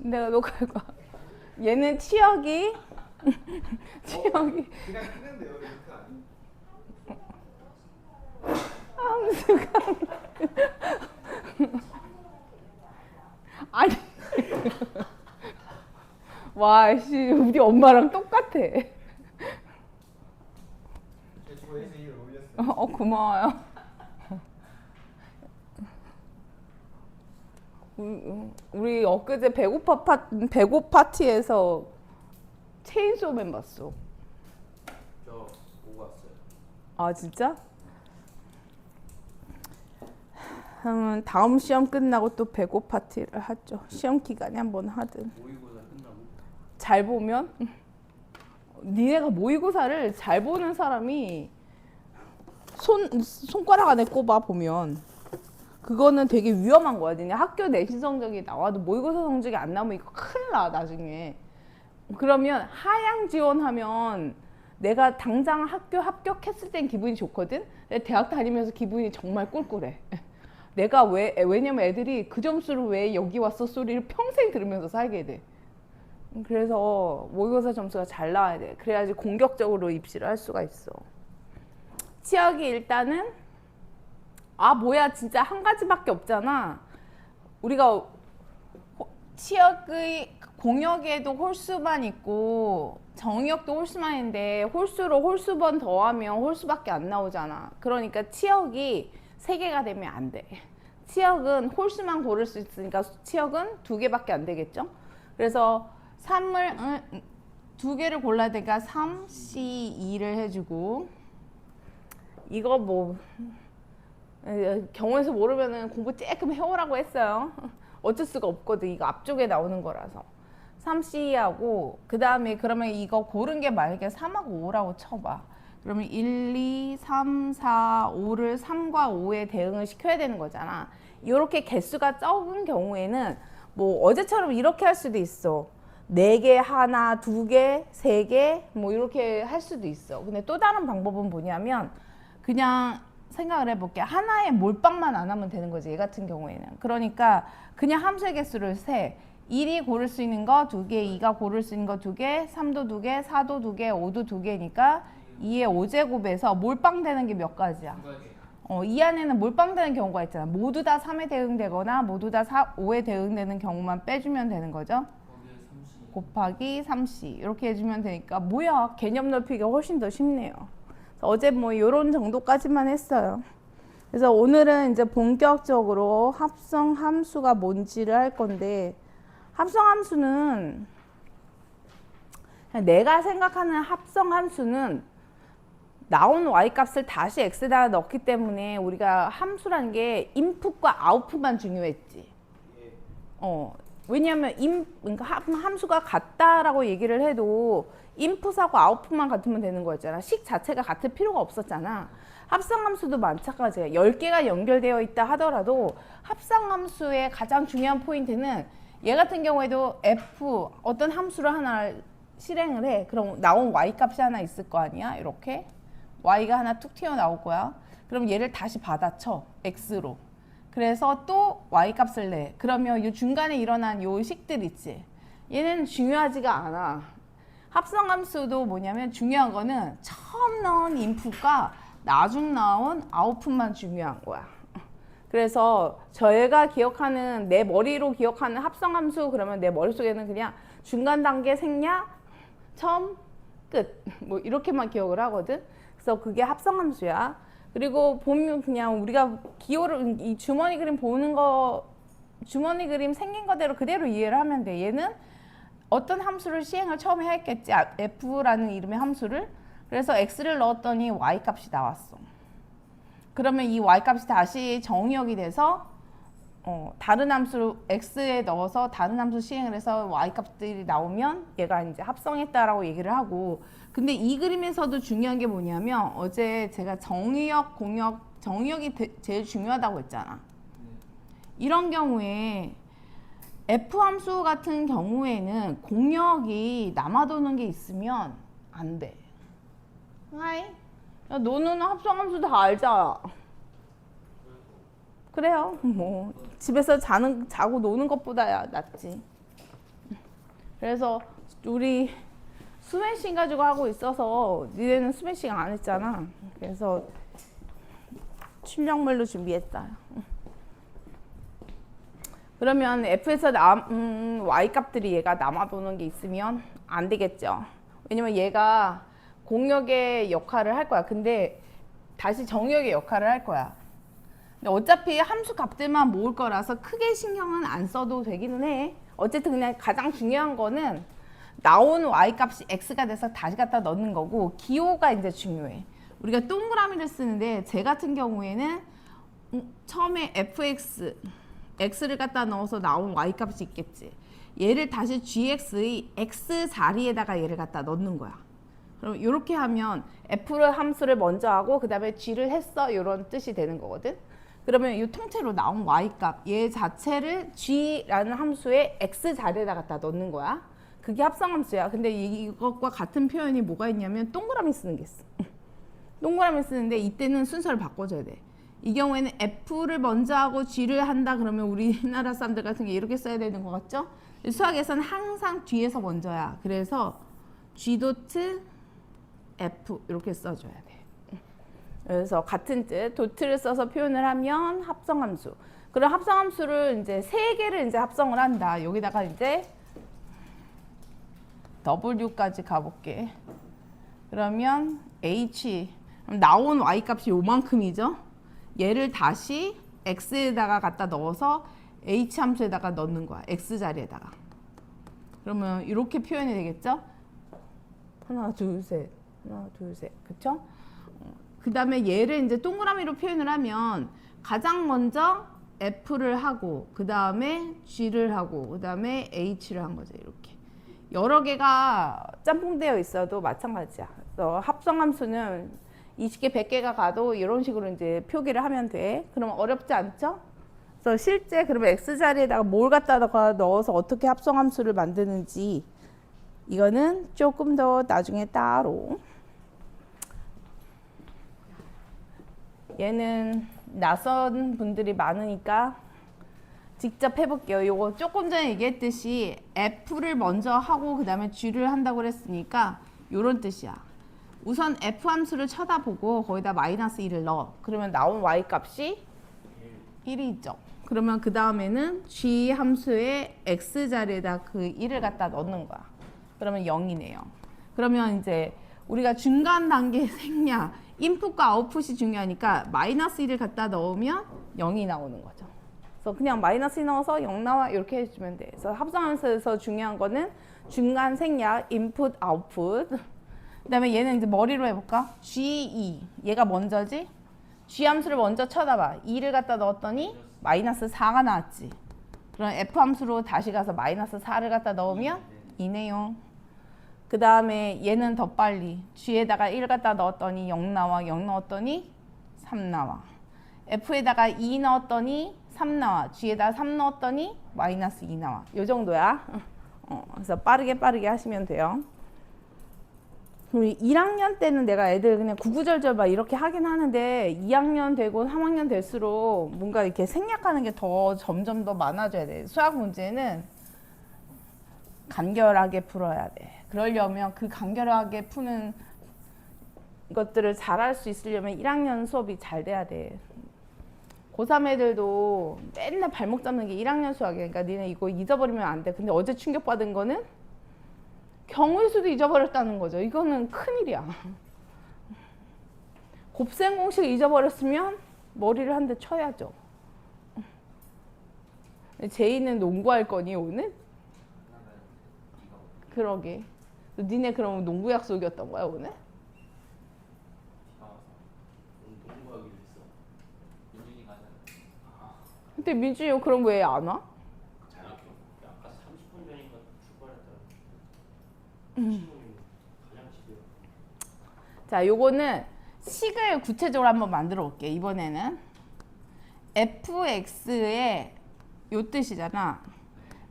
내가 녹화할 거야. 얘는 치역이 치역이 그냥 쓰는데요, 링크 아니? 함수가 아니 와 씨 우리 엄마랑 똑같아. 조회수 이걸 올렸어요. 고마워요. 우리 엊그제 배고 파티에서 체인소맨 봤어. 저 보고 왔어요. 아 진짜? 그러면 다음 시험 끝나고 또 배고 파티를 하죠. 시험 기간에 한번 하든. 모의고사 끝나고? 잘 보면 니네가 모의고사를 잘 보는 사람이 손가락 안에 꼽아 보면 그거는 되게 위험한 거야. 니네 학교 내신 성적이 나와도 모의고사 성적이 안 나오면 이거 큰일 나 나중에. 그러면 하향 지원하면 내가 당장 학교 합격했을 땐 기분이 좋거든. 근데 대학 다니면서 기분이 정말 꿀꿀해. 내가 왜냐면 애들이 그 점수를 왜 여기 왔어 소리를 평생 들으면서 살게 돼. 그래서 모의고사 점수가 잘 나와야 돼. 그래야지 공격적으로 입시를 할 수가 있어. 치역이 일단은 뭐야 진짜 한 가지밖에 없잖아. 우리가 치역의 공역에도 홀수만 있고 정역도 홀수만 있는데 홀수로 홀수번 더하면 홀수밖에 안 나오잖아. 그러니까 치역이 3개가 되면 안 돼. 치역은 홀수만 고를 수 있으니까 치역은 2개밖에 안 되겠죠. 그래서 3을 2개를 골라야 되니까 3, C, 2를 해주고 이거 뭐 경우에서 모르면은 공부 조금 해오라고 했어요. 어쩔 수가 없거든. 이거 앞쪽에 나오는 거라서. 3C하고 그 다음에 그러면 이거 고른 게 만약에 3하고 5라고 쳐봐. 그러면 1, 2, 3, 4, 5를 3과 5에 대응을 시켜야 되는 거잖아. 이렇게 개수가 적은 경우에는 뭐 어제처럼 이렇게 할 수도 있어. 4개, 하나, 2개, 3개 뭐 이렇게 할 수도 있어. 근데 또 다른 방법은 뭐냐면 그냥 생각을 해볼게. 하나의 몰빵만 안 하면 되는 거지. 얘 같은 경우에는. 그러니까 그냥 함수의 개수를 세. 1이 고를 수 있는 거 2개, 2가 고를 수 있는 거 2개, 3도 2개, 4도 2개, 5도 2개니까 2의 5제곱에서 몰빵되는 게 몇 가지야? 이 안에는 몰빵되는 경우가 있잖아. 모두 다 3에 대응되거나 모두 다 5에 대응되는 경우만 빼주면 되는 거죠. 곱하기 3C 이렇게 해주면 되니까 뭐야 개념 넓히기가 훨씬 더 쉽네요. 어제 뭐 이런 정도까지만 했어요. 그래서 오늘은 이제 본격적으로 합성 함수가 뭔지를 할 건데 합성 함수는 내가 생각하는 합성 함수는 나온 y-값을 다시 x에다 넣기 때문에 우리가 함수라는 게 인풋과 아웃풋만 중요했지. 왜냐하면 그러니까 함수가 같다라고 얘기를 해도 인풋하고 아웃풋만 같으면 되는 거였잖아. 식 자체가 같을 필요가 없었잖아. 합성함수도 마찬가지야. 10개가 연결되어 있다 하더라도 합성함수의 가장 중요한 포인트는 얘 같은 경우에도 f 어떤 함수를 하나 실행을 해. 그럼 나온 y값이 하나 있을 거 아니야. 이렇게 y가 하나 툭 튀어나올 거야. 그럼 얘를 다시 받아쳐. x로. 그래서 또 y값을 내. 그러면 이 중간에 일어난 요 식들 있지. 얘는 중요하지가 않아. 합성함수도 뭐냐면 중요한 거는 처음 넣은 인풋과 나중 나온 아웃풋만 중요한 거야. 그래서 저희가 기억하는 내 머리로 기억하는 합성함수 그러면 내 머릿속에는 그냥 중간 단계 생략, 처음, 끝 뭐 이렇게만 기억을 하거든. 그래서 그게 합성함수야. 그리고 보면 그냥 우리가 기호를 이 주머니 그림 보는 거 주머니 그림 생긴 거대로 그대로 이해를 하면 돼. 얘는 어떤 함수를 시행을 처음에 했겠지. f라는 이름의 함수를. 그래서 x를 넣었더니 y값이 나왔어. 그러면 이 y값이 다시 정의역이 돼서 다른 함수를 x에 넣어서 다른 함수 시행을 해서 y값들이 나오면 얘가 이제 합성했다라고 얘기를 하고. 근데 이 그림에서도 중요한 게 뭐냐면 어제 제가 정의역, 공역, 정의역이 제일 중요하다고 했잖아. 이런 경우에 f 함수 같은 경우에는 공역이 남아도는 게 있으면 안 돼. 하이? 야, 너는 합성함수 다 알잖아. 그래요. 뭐 집에서 자고 노는 것보다야 낫지. 그래서 우리 스매싱 가지고 하고 있어서 니네는 스매싱 안 했잖아. 그래서 출력물로 준비했어요. 그러면 F에서 Y 값들이 얘가 남아도는 게 있으면 안 되겠죠. 왜냐면 얘가 공역의 역할을 할 거야. 근데 다시 정역의 역할을 할 거야. 근데 어차피 함수 값들만 모을 거라서 크게 신경은 안 써도 되기는 해. 어쨌든 그냥 가장 중요한 거는 나온 Y 값이 X가 돼서 다시 갖다 넣는 거고 기호가 이제 중요해. 우리가 동그라미를 쓰는데 제 같은 경우에는 처음에 fx, x를 갖다 넣어서 나온 y 값이 있겠지. 얘를 다시 gx의 x 자리에다가 얘를 갖다 넣는 거야. 그럼 이렇게 하면 f를 함수를 먼저 하고 그 다음에 g를 했어 이런 뜻이 되는 거거든. 그러면 이 통째로 나온 y 값, 얘 자체를 g라는 함수의 x 자리에다 갖다 넣는 거야. 그게 합성함수야. 근데 이것과 같은 표현이 뭐가 있냐면 동그라미 쓰는 게 있어. 동그라미 쓰는데 이때는 순서를 바꿔줘야 돼. 이 경우에는 F를 먼저 하고 G를 한다 그러면 우리나라 사람들 같은 게 이렇게 써야 되는 것 같죠? 수학에서는 항상 뒤에서 먼저야. 그래서 G 도트 F 이렇게 써줘야 돼. 그래서 같은 뜻 도트를 써서 표현을 하면 합성함수. 그럼 합성함수를 이제 세 개를 이제 합성을 한다. 여기다가 이제 W까지 가볼게. 그러면 H 나온 Y 값이 요만큼이죠. 얘를 다시 X에다가 갖다 넣어서 H 함수에다가 넣는 거야. X 자리에다가. 그러면 이렇게 표현이 되겠죠? 하나, 둘, 셋. 하나, 둘, 셋. 그쵸? 그 다음에 얘를 이제 동그라미로 표현을 하면 가장 먼저 F를 하고 그 다음에 G를 하고 그 다음에 H를 한 거죠. 이렇게. 여러 개가 짬뽕되어 있어도 마찬가지야. 그래서 합성함수는 20개, 100개가 가도 이런 식으로 이제 표기를 하면 돼. 그러면 어렵지 않죠? 그래서 실제 그러면 X 자리에다가 뭘 갖다가 넣어서 어떻게 합성함수를 만드는지 이거는 조금 더 나중에 따로. 얘는 낯선 분들이 많으니까 직접 해볼게요. 요거 조금 전에 얘기했듯이 F를 먼저 하고 그 다음에 G를 한다고 그랬으니까 요런 뜻이야. 우선 F 함수를 쳐다보고 거기다 마이너스 1을 넣어. 그러면 나온 Y 값이 1이 있죠. 그러면 그 다음에는 G 함수의 X 자리에다 그 1을 갖다 넣는 거야. 그러면 0이네요. 그러면 이제 우리가 중간 단계 생략, 인풋과 아웃풋이 중요하니까 마이너스 1을 갖다 넣으면 0이 나오는 거죠. 그래서 그냥 마이너스 1 넣어서 0 나와 이렇게 해주면 돼. 그래서 합성함수에서 중요한 거는 중간 생략, 인풋, 아웃풋. 그 다음에 얘는 이제 머리로 해볼까? G2. 얘가 먼저지? G 함수를 먼저 쳐다봐. 2를 갖다 넣었더니 마이너스 4가 나왔지. 그럼 F 함수로 다시 가서 마이너스 4를 갖다 넣으면 2네요. 그 다음에 얘는 더 빨리. G에다가 1 갖다 넣었더니 0 나와. 0 넣었더니 3 나와. F에다가 2 넣었더니 3 나와. G에다가 3 넣었더니 마이너스 2 나와. 요 정도야. 그래서 빠르게 하시면 돼요. 우리 1학년 때는 내가 애들 그냥 구구절절 막 이렇게 하긴 하는데 2학년 되고 3학년 될수록 뭔가 이렇게 생략하는 게 더 점점 더 많아져야 돼. 수학 문제는 간결하게 풀어야 돼. 그러려면 그 간결하게 푸는 것들을 잘할 수 있으려면 1학년 수업이 잘 돼야 돼. 고3 애들도 맨날 발목 잡는 게 1학년 수학이야. 그러니까 니네 이거 잊어버리면 안 돼. 근데 어제 충격받은 거는 경우의 수도 잊어버렸다는 거죠. 이거는 큰일이야. 곱셈 공식 잊어버렸으면 머리를 한 대 쳐야죠. 제이는 농구할 거니 오늘? 그러게. 니네 그럼 농구 약속이었던 거야 오늘? 농구하기로 했어. 민준이 가자. 근데 민준이 그럼 왜 안 와? 아까 30분 전인가 출발했더라고. 가장 집에. 자, 요거는 식을 구체적으로 한번 만들어 볼게. 이번에는 fx의 요 뜻이잖아.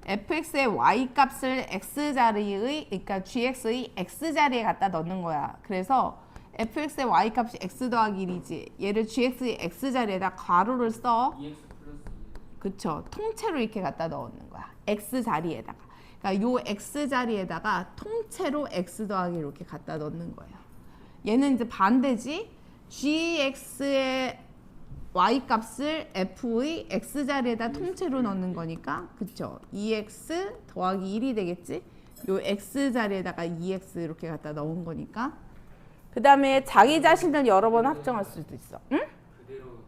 fx의 y 값을 x 자리의, 그러니까 gx의 x 자리에 갖다 넣는 거야. 그래서 fx의 y 값이 x 더하기 1이지. 얘를 gx의 x 자리에다 괄호를 써. 2x 플러스 2. 그쵸. 통째로 이렇게 갖다 넣는 거야. x 자리에다가. 그러니까 요 x 자리에다가 통째로 x 더하기 이렇게 갖다 넣는 거예요. 얘는 이제 반대지. gx의 y 값을 f의 x 자리에다 통째로 넣는 거니까, 그쵸? 2x 더하기 1이 되겠지? 요 x 자리에다가 2x 이렇게 갖다 넣은 거니까. 그 다음에 자기 자신을 여러 번 합정할 수도 있어. 응? 그대로 나오는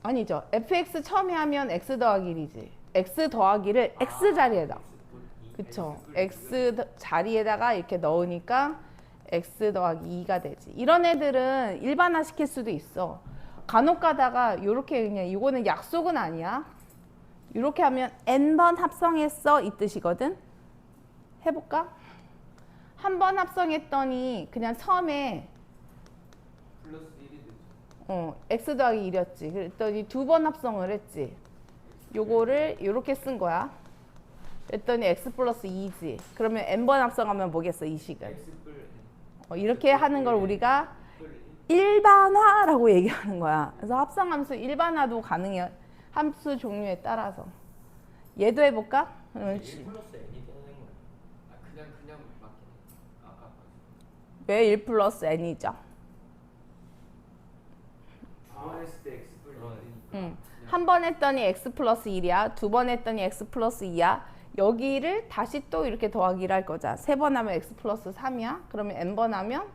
아니죠. fx 처음에 하면 x 더하기 1이지. x 더하기를 x 자리에다. 그쵸? x 자리에다가 이렇게 넣으니까 x 더하기 2가 되지. 이런 애들은 일반화 시킬 수도 있어. 간혹 가다가 요렇게 그냥 이거는 약속은 아니야. 이렇게 하면 n번 합성했어 이 뜻이거든. 해볼까? 한 번 합성했더니 그냥 처음에 플러스 1이 되죠. x 더하기 1이었지. 그랬더니 두 번 합성을 했지. 요거를 요렇게 쓴 거야. 그랬더니 x 플러스 2지. 그러면 n번 합성하면 뭐겠어 이 식은. X 뿔 이렇게 하는 걸 우리가 뿔 일반화라고 얘기하는 거야. 그래서 합성함수 일반화도 가능해. 함수 종류에 따라서. 얘도 해볼까? 그러면 1 플러스 n이 되는 거예요. 그냥 맞긴 해. 아까 왜 1 플러스 n이죠? 두번 했을 때 X 뿔 1이니까. 한 번 했더니 x 플러스 1이야. 두 번 했더니 x 플러스 2야. 여기를 다시 또 이렇게 더하기를 할 거자. 세 번 하면 x 플러스 3이야. 그러면 n번 하면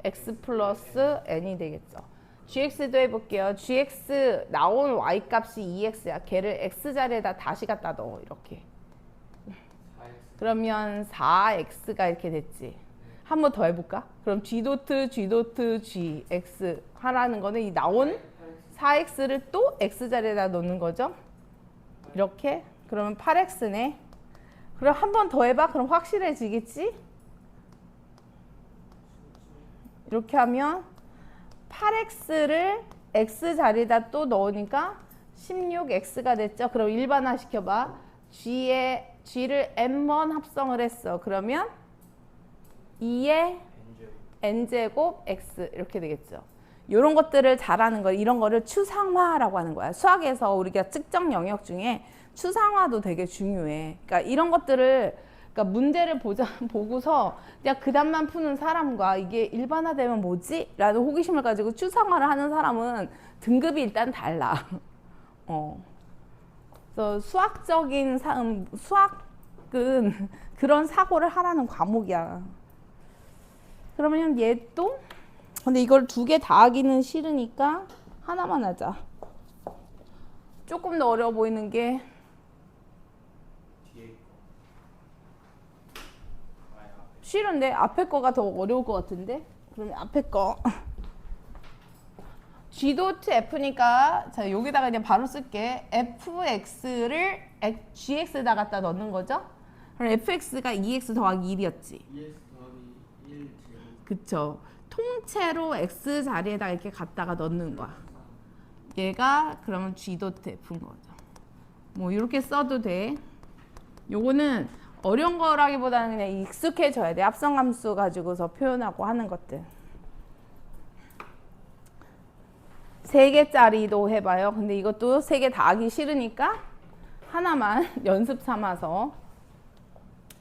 x 플러스 n이 되겠죠. gx도 해볼게요. gx 나온 y 값이 2x야. 걔를 x 자리에다 다시 갖다 넣어. 이렇게. 4X. 그러면 4x가 이렇게 됐지. 한 번 더 해볼까? 그럼 g 도트 g x 하라는 거는 이 나온 4x를 또 x 자리에다 놓는 거죠. 이렇게. 그러면 8x네. 그럼 한 번 더 해봐. 그럼 확실해지겠지? 이렇게 하면 8x를 x 자리에다 또 넣으니까 16x가 됐죠. 그럼 일반화 시켜봐. g를 n번 합성을 했어. 그러면 2의 n제곱 x 이렇게 되겠죠. 이런 것들을 잘하는 거, 이런 거를 추상화라고 하는 거야. 수학에서 우리가 측정 영역 중에 추상화도 되게 중요해. 그러니까 이런 것들을, 그러니까 문제를 보고서 그냥 그 답만 푸는 사람과 이게 일반화되면 뭐지? 라는 호기심을 가지고 추상화를 하는 사람은 등급이 일단 달라. 그래서 수학은 그런 사고를 하라는 과목이야. 그러면 얘도, 근데 이걸 두 개 다 하기는 싫으니까 하나만 하자. 조금 더 어려워 보이는 게 뒤에 거. 싫은데 앞에 거가 더 어려울 것 같은데. 그러면 앞에 거 g 도트 f니까 자 여기다가 그냥 바로 쓸게. fx를 gx에다 갖다 넣는 거죠. 그럼 fx가 2x 더하기 1이었지. 2X 더하기 1 제곱. 그쵸. 통째로 x 자리에다 이렇게 갖다가 넣는 거야. 얘가 그러면 g 도트 f인 거죠. 뭐 이렇게 써도 돼. 요거는 어려운 거라기보다는 그냥 익숙해져야 돼. 합성함수 가지고서 표현하고 하는 것들. 3개짜리도 해봐요. 근데 이것도 3개 다 하기 싫으니까 하나만 연습 삼아서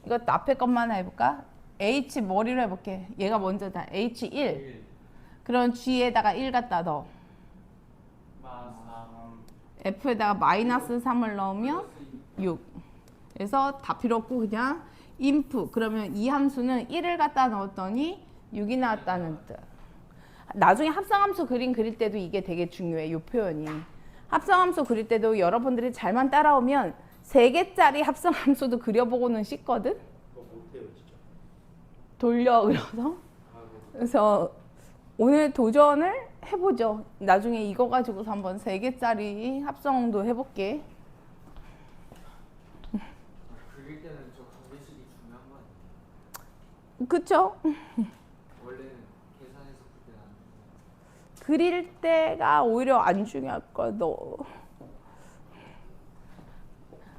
이것도 앞에 것만 해볼까? h 머리로 해볼게. 얘가 먼저다. h1. 1 그럼 g에다가 1 갖다 넣어. f에다가 마이너스 3을 넣으면 6. 그래서 다 필요 없고 그냥 inf. 그러면 이 함수는 1을 갖다 넣었더니 6이 나왔다는 뜻. 나중에 합성함수 그릴 때도 이게 되게 중요해. 이 표현이. 합성함수 그릴 때도 여러분들이 잘만 따라오면 3개짜리 합성함수도 그려보고는 싶거든. 그거 못해요 진짜. 돌려 그래서. 그래서 오늘 도전을 해보죠. 나중에 이거 가지고서 한번 3개짜리 합성도 해볼게. 그릴 때는 저 관계식이 중요한 거 아니에요? 그쵸? 원래는 계산해서 풀 때는 그릴 때가 오히려 안 중요할 거야, 너.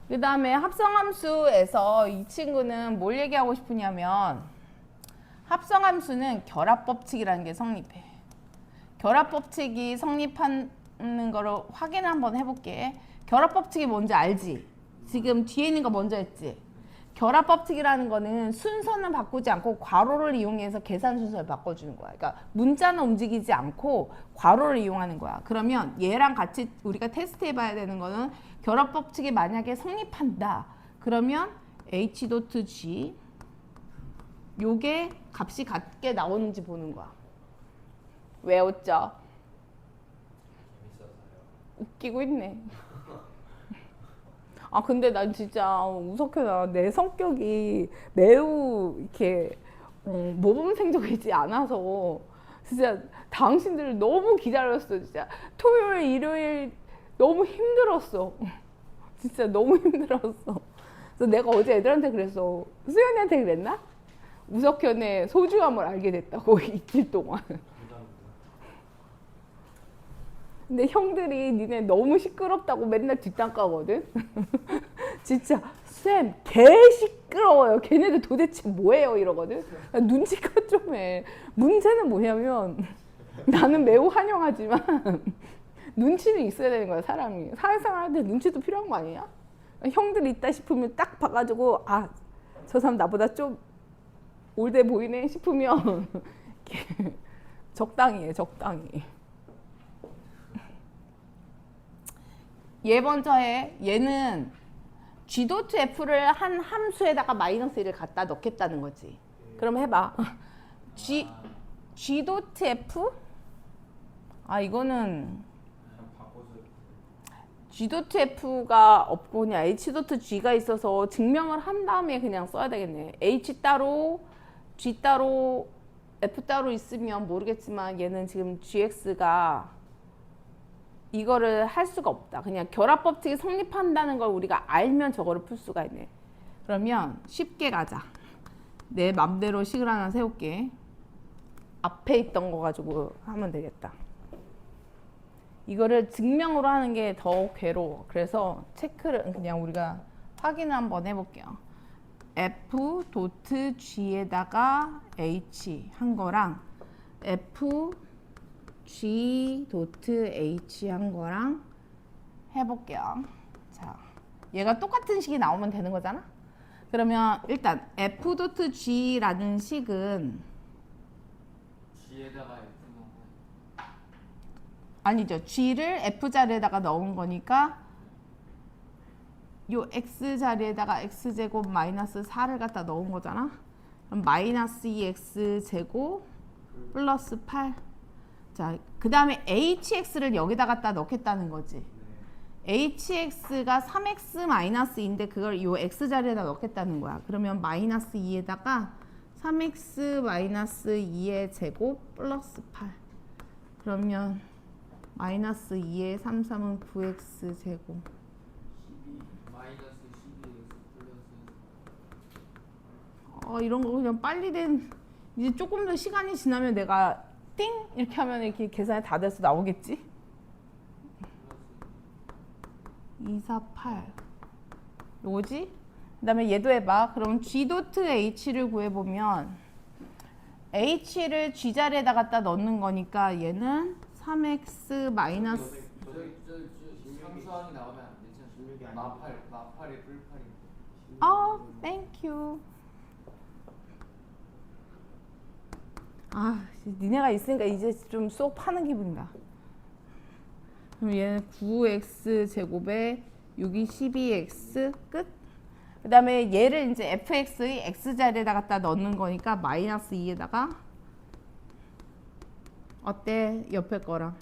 그 다음에 합성함수에서 이 친구는 뭘 얘기하고 싶으냐면 합성함수는 결합법칙이라는 게 성립해. 결합법칙이 성립하는 거를 확인 한번 해볼게. 결합법칙이 뭔지 알지? 지금 뒤에 있는 거 먼저 했지? 결합 법칙이라는 거는 순서는 바꾸지 않고 괄호를 이용해서 계산 순서를 바꿔주는 거야. 그러니까 문자는 움직이지 않고 괄호를 이용하는 거야. 그러면 얘랑 같이 우리가 테스트 해봐야 되는 거는 결합 법칙이 만약에 성립한다. 그러면 H.G 요게 값이 같게 나오는지 보는 거야. 왜 웃죠? 웃기고 있네. 아 근데 난 진짜 우석현아 내 성격이 매우 이렇게 모범생적이지 않아서 진짜 당신들을 너무 기다렸어. 진짜 토요일 일요일 너무 힘들었어. 진짜 너무 힘들었어. 그래서 내가 어제 애들한테 그랬어. 수연이한테 그랬나? 우석현의 소중함을 알게 됐다고 이틀 동안. 근데 형들이 니네 너무 시끄럽다고 맨날 뒷담 까거든. 진짜 쌤 개 시끄러워요. 걔네들 도대체 뭐예요 이러거든. 눈치껏 좀 해. 문제는 뭐냐면 나는 매우 환영하지만 눈치는 있어야 되는 거야 사람이. 사회생활할 때 눈치도 필요한 거 아니야? 형들 있다 싶으면 딱 봐가지고 아 저 사람 나보다 좀 올드 보이네 싶으면 적당히 해 적당히. 얘 먼저 해. 얘는 G.F를 한 함수에다가 마이너스 1을 갖다 넣겠다는 거지. 그럼 해봐. G.F? 아 이거는 G.F가 없고 그냥 H.G가 있어서 증명을 한 다음에 그냥 써야 되겠네. H 따로, G 따로, F 따로 있으면 모르겠지만 얘는 지금 GX가 이거를 할 수가 없다. 그냥 결합 법칙이 성립한다는 걸 우리가 알면 저거를 풀 수가 있네. 그러면 쉽게 가자. 내 맘대로 식을 하나 세울게. 앞에 있던 거 가지고 하면 되겠다. 이거를 증명으로 하는 게 더 괴로워. 그래서 체크를 그냥 우리가 확인을 한번 해볼게요. F 도트 G에다가 H 한 거랑 F G 도트 H 한 거랑 해볼게요. 자, 얘가 똑같은 식이 나오면 되는 거잖아. 그러면 일단 F 도트 G라는 식은 G에다가 F 넣은 아니죠. G를 F 자리에다가 넣은 거니까 요 X 자리에다가 X제곱 마이너스 4를 갖다 넣은 거잖아. 그럼 마이너스 2X 제곱 플러스 8. 자, 그 다음에 HX를 여기다 갖다 넣겠다는 거지. HX가 3X 마이너스인데 그걸 요 X 자리에다 넣겠다는 거야. 그러면 마이너스 2에다가 3X 마이너스 2의 제곱 플러스 8. 그러면 마이너스 2의 3, 3은 9X 제곱. 12 마이너스 12X 플러스 이런 거 그냥 빨리 된 이제 조금 더 시간이 지나면 내가 띵 이렇게 하면 이렇게 계산이 다 돼서 나오겠지? 2, 4, 8 요거지? 그 다음에 얘도 해봐. 그럼 G 도트 H를 구해보면 H를 G 자리에다 갖다 넣는 거니까 얘는 3X 마이너스 저 상수항이 나오면 안 되죠? 마팔에 불팔이 땡큐. 니네가 있으니까 이제 좀 수업 하는 기분이다. 그럼 얘는 9x 제곱에 6이 12x 끝. 그 다음에 얘를 이제 fx의 x 자리에다 갖다 넣는 거니까 마이너스 2에다가 어때? 옆에 거랑.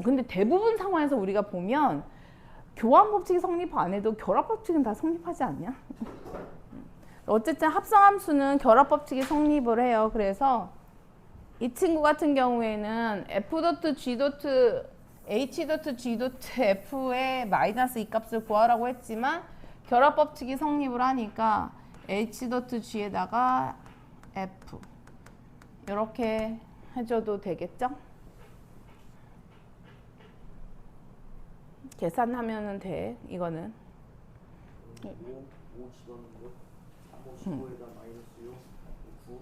근데 대부분 상황에서 우리가 보면 교환 법칙이 성립 안 해도 결합 법칙은 다 성립하지 않냐? 어쨌든 합성함수는 결합 법칙이 성립을 해요. 그래서 이 친구 같은 경우에는 F.G. H.G. F의 마이너스 이 값을 구하라고 했지만 결합 법칙이 성립을 하니까 H.G에다가 F 이렇게 해줘도 되겠죠? 계산하면 돼. 이거는 5 집어넣는 3, 5, 15에다 마이너스 6, 9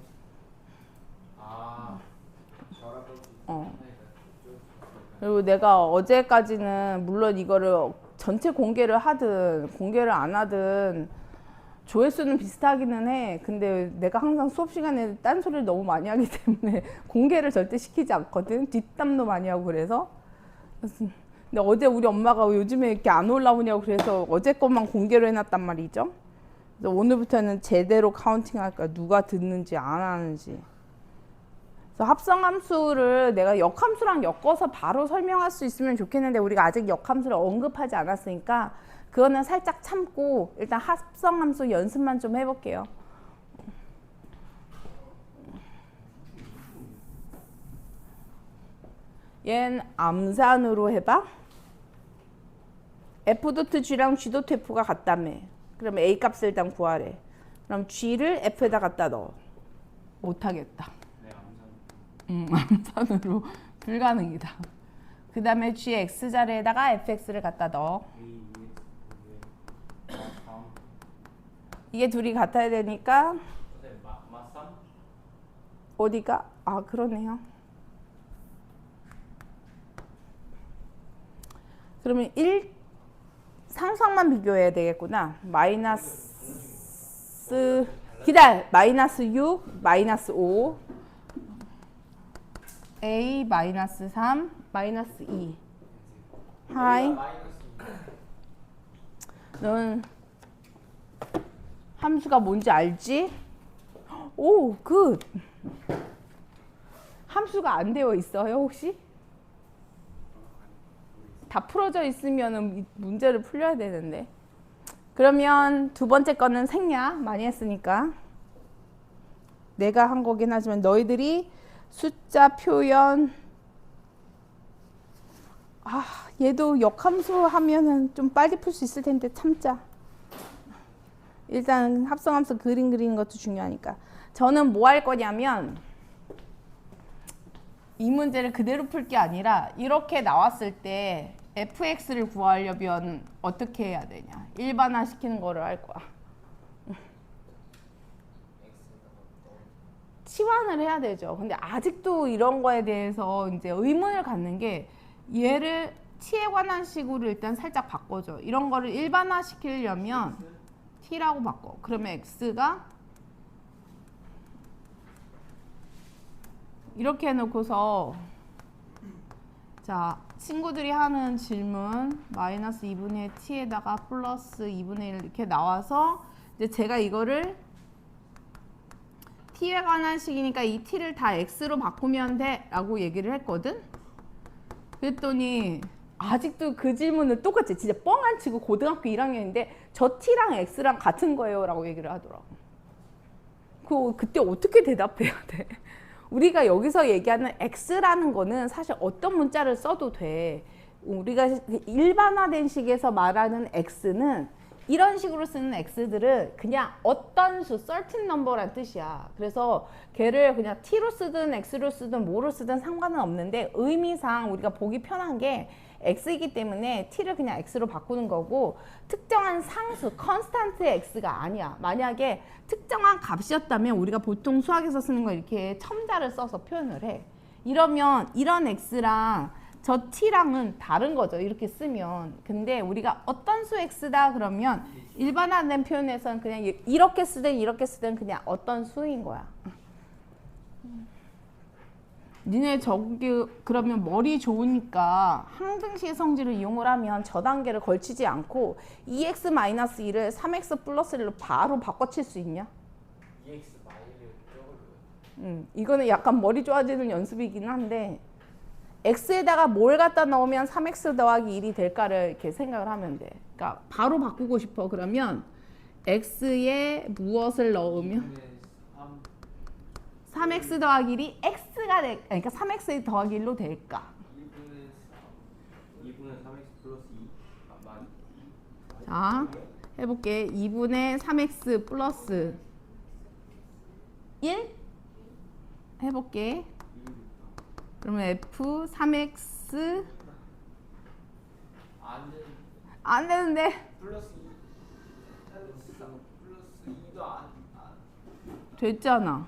결합 법칙 그리고 내가 어제까지는 물론 이거를 전체 공개를 하든 공개를 안 하든 조회수는 비슷하기는 해. 근데 내가 항상 수업 시간에 딴소리를 너무 많이 하기 때문에 공개를 절대 시키지 않거든. 뒷담도 많이 하고 그래서. 근데 어제 우리 엄마가 요즘에 이렇게 안 올라오냐고 그래서 어제 것만 공개로 해놨단 말이죠. 그래서 오늘부터는 제대로 카운팅 할까. 누가 듣는지 안 하는지. 그래서 합성함수를 내가 역함수랑 엮어서 바로 설명할 수 있으면 좋겠는데 우리가 아직 역함수를 언급하지 않았으니까 그거는 살짝 참고 일단 합성함수 연습만 좀 해볼게요. 얘는 암산으로 해봐. F.G랑 G.F가 같다며. 그럼 A 값을 일단 구하래. 그럼 G를 F에다 갖다 넣어. 못하겠다. 네, 암산. 암산으로 불가능이다. 그 다음에 Gx 자리에다가 fx를 갖다 넣어. 다음. 이게 둘이 같아야 되니까 네, 맞삼? 어디가? 아 그러네요. 그러면 1 상수항만 비교해야 되겠구나. 마이너스 기다려. 마이너스 6 마이너스 5 A 마이너스 3 마이너스 2 하이. 마이너스 넌 함수가 뭔지 알지? 오, 굿. 함수가 안 되어 있어요, 혹시? 다 풀어져 있으면 문제를 풀려야 되는데. 그러면 두 번째 거는 생략 많이 했으니까. 내가 한 거긴 하지만 너희들이 숫자 표현 얘도 역함수 하면은 좀 빨리 풀 수 있을 텐데 참자. 일단 합성함수 그림 그리는 것도 중요하니까. 저는 뭐 할 거냐면 이 문제를 그대로 풀 게 아니라 이렇게 나왔을 때 fx를 구하려면 어떻게 해야 되냐. 일반화 시키는 거를 할 거야. 치환을 해야 되죠. 근데 아직도 이런 거에 대해서 이제 의문을 갖는 게 얘를 t에 관한 식으로 일단 살짝 바꿔줘. 이런 거를 일반화 시키려면 t라고 바꿔. 그러면 x가 이렇게 해놓고서 자 친구들이 하는 질문 마이너스 2분의 t에다가 플러스 2분의 1 이렇게 나와서 이제 제가 이거를 t에 관한 식이니까 이 t를 다 x로 바꾸면 돼 라고 얘기를 했거든. 그랬더니 아직도 그 질문을 똑같이 진짜 뻥 안 치고 고등학교 1학년인데 저 t랑 x랑 같은 거예요 라고 얘기를 하더라고. 그때 어떻게 대답해야 돼? 우리가 여기서 얘기하는 x라는 거는 사실 어떤 문자를 써도 돼. 우리가 일반화된 식에서 말하는 x는 이런 식으로 쓰는 x들은 그냥 어떤 수, certain number란 뜻이야. 그래서 걔를 그냥 t로 쓰든 x로 쓰든 뭐로 쓰든 상관은 없는데 의미상 우리가 보기 편한 게 x이기 때문에 t를 그냥 x로 바꾸는 거고 특정한 상수, constant의 x가 아니야. 만약에 특정한 값이었다면 우리가 보통 수학에서 쓰는 거 이렇게 첨자를 써서 표현을 해. 이러면 이런 x랑 저 t랑은 다른 거죠. 이렇게 쓰면. 근데 우리가 어떤 수 x다 그러면 일반화된 표현에서는 그냥 이렇게 쓰든 그냥 어떤 수인 거야. 니네 저기 그러면 머리 좋으니까 항등식의 성질을 이용을 하면 저 단계를 걸치지 않고 2x-1을 3x 플러스 1로 바로 바꿔칠 수 있냐? EX 마이를 적어줘요. 이거는 약간 머리 좋아지는 연습이긴 한데 x에다가 뭘 갖다 넣으면 3x 더하기 1이 될까를 이렇게 생각을 하면 돼. 그러니까 바로 바꾸고 싶어. 그러면 x에 무엇을 넣으면 3x 더하기 1이 x가 될, 그러니까 3x 더하기 1로 될까? 2분의 3x 플러스 2. 자, 해볼게. 2분의 3x 플러스 1 해볼게. 그러면 f 3x 안 되는데 플러스 2. 플러스 2도 안. 됐잖아.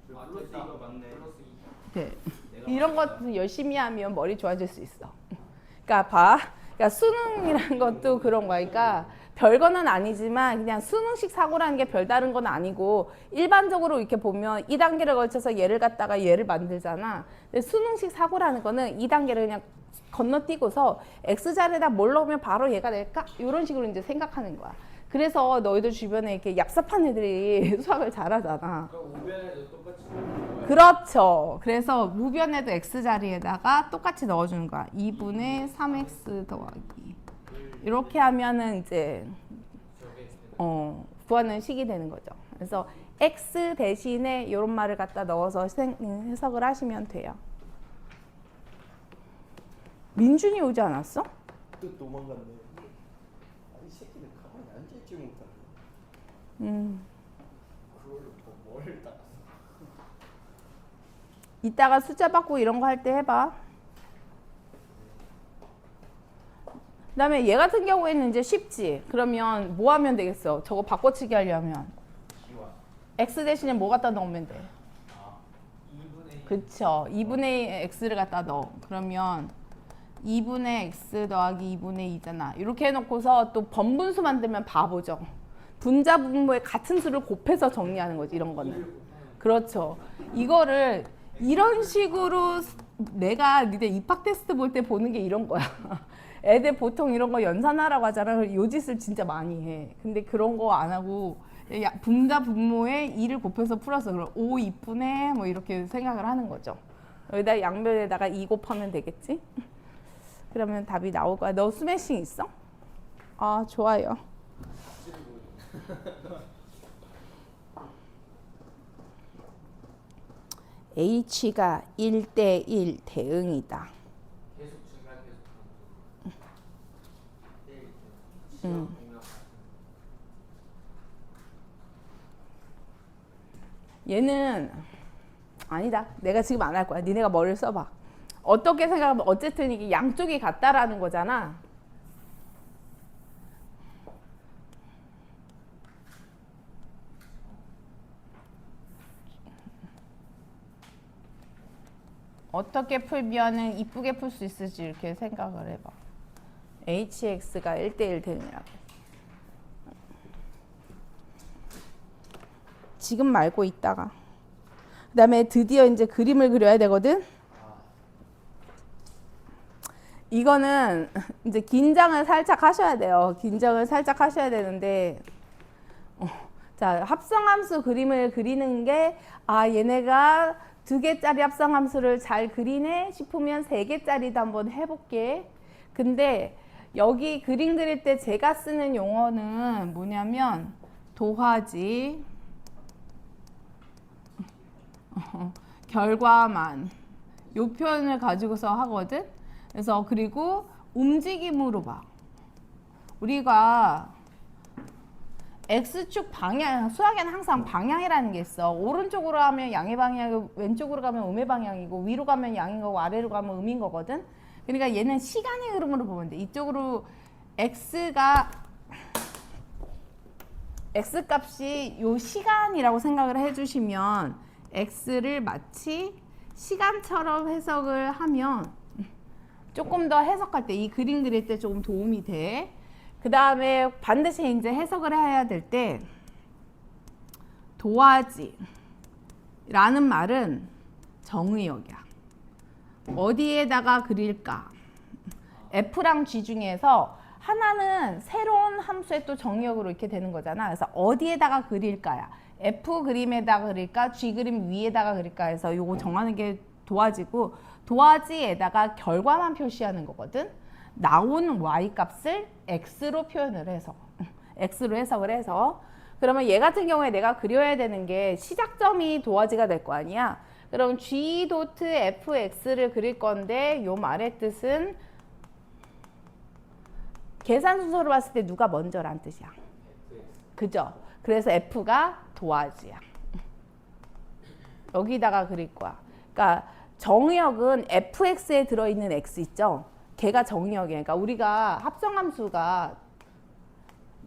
플러스 2가 맞네. 플러스 2. 돼. 이런 것도 열심히 하면 머리 좋아질 수 있어. 그러니까 봐. 그러니까 수능이라는 것도 그런 거니까 별거는 아니지만 그냥 수능식 사고라는 게 별다른 건 아니고 일반적으로 이렇게 보면 2단계를 걸쳐서 얘를 갖다가 얘를 만들잖아. 근데 수능식 사고라는 거는 2단계를 그냥 건너뛰고서 X자리에다 뭘 넣으면 바로 얘가 될까? 이런 식으로 이제 생각하는 거야. 그래서 너희들 주변에 이렇게 얍삽한 애들이 수학을 잘하잖아. 그러니까 우변에도 똑같이 넣는 거예요? 그렇죠. 그래서 무변에도 X자리에다가 똑같이 넣어주는 거야. 2분의 3X 더하기. 이렇게 하면은 이제 구하는 식이 되는 거죠. 그래서 X 대신에 이런 말을 갖다 넣어서 해석을 하시면 돼요. 민준이 오지 않았어? 또 도망갔네. 아이 새끼는 가만히 앉아있지 못하네. 그걸로 뭘 따랐어? 이따가 숫자 바꾸고 이런 거 할 때 해봐. 그다음에 얘 같은 경우에는 이제 쉽지. 그러면 뭐 하면 되겠어? 저거 바꿔치기 하려면 지와. X 대신에 뭐 갖다 넣으면 돼? 2분의 2. 그쵸. 2분의 X를 갖다 넣어. 그러면 2분의 X 더하기 2분의 2잖아. 이렇게 해놓고서 또 번분수 만들면 바보죠. 분자 분모에 같은 수를 곱해서 정리하는 거지, 이런 거는. 그렇죠. 이거를 이런 식으로 내가 니네 입학 테스트 볼 때 보는 게 이런 거야. 애들 보통 이런 거 연산하라고 하잖아. 요 짓을 진짜 많이 해. 근데 그런 거 안 하고 분자 분모에 2를 곱해서 풀어서 그럼 5 2분의 뭐 이렇게 생각을 하는 거죠. 여기다 양변에다가 2 곱하면 되겠지? 그러면 답이 나올 거야. 너 스매싱 있어? 아, 좋아요. H가 1대1 대응이다. 계속 증가 계속 시험 공략 얘는 아니다. 내가 지금 안 할 거야. 니네가 머리를 써봐. 어떻게 생각하면 어쨌든 이게 양쪽이 같다라는 거잖아. 어떻게 풀면은 이쁘게 풀 수 있을지 이렇게 생각을 해봐. HX가 1대1 대응이라고. 지금 말고 있다가. 그 다음에 드디어 이제 그림을 그려야 되거든. 이거는 이제 긴장을 살짝 하셔야 돼요. 긴장을 살짝 하셔야 되는데, 자, 합성함수 그림을 그리는 게, 아, 얘네가 2개짜리 합성함수를 잘 그리네 싶으면 3개짜리도 한번 해볼게. 근데 여기 그림 그릴 때 제가 쓰는 용어는 뭐냐면, 도화지, 결과만, 요 표현을 가지고서 하거든. 그래서 그리고 움직임으로 봐. 우리가 X축 방향, 수학에는 항상 방향이라는 게 있어. 오른쪽으로 가면 양의 방향이고 왼쪽으로 가면 음의 방향이고 위로 가면 양인 거고 아래로 가면 음인 거거든. 그러니까 얘는 시간의 흐름으로 보면 돼. 이쪽으로 X 값이 요 시간이라고 생각을 해주시면 X를 마치 시간처럼 해석을 하면 조금 더 해석할 때, 이 그림 그릴 때 조금 도움이 돼. 그 다음에 반드시 이제 해석을 해야 될 때, 도화지 라는 말은 정의역이야. 어디에다가 그릴까? F랑 G 중에서 하나는 새로운 함수의 또 정의역으로 이렇게 되는 거잖아. 그래서 어디에다가 그릴까야. F 그림에다가 그릴까? G 그림 위에다가 그릴까 해서 요거 정하는 게 도화지고, 도화지에다가 결과만 표시하는 거거든. 나온 y 값을 x로 표현을 해서 x로 해석을 해서, 그러면 얘 같은 경우에 내가 그려야 되는 게 시작점이 도화지가 될 거 아니야. 그럼 g 도트 fx를 그릴 건데 요 말의 뜻은 계산 순서로 봤을 때 누가 먼저란 뜻이야. 그죠? 그래서 f가 도화지야. 여기다가 그릴 거야. 그러니까 정의역은 fx에 들어있는 x 있죠? 걔가 정의역이야. 그러니까 우리가 합성함수가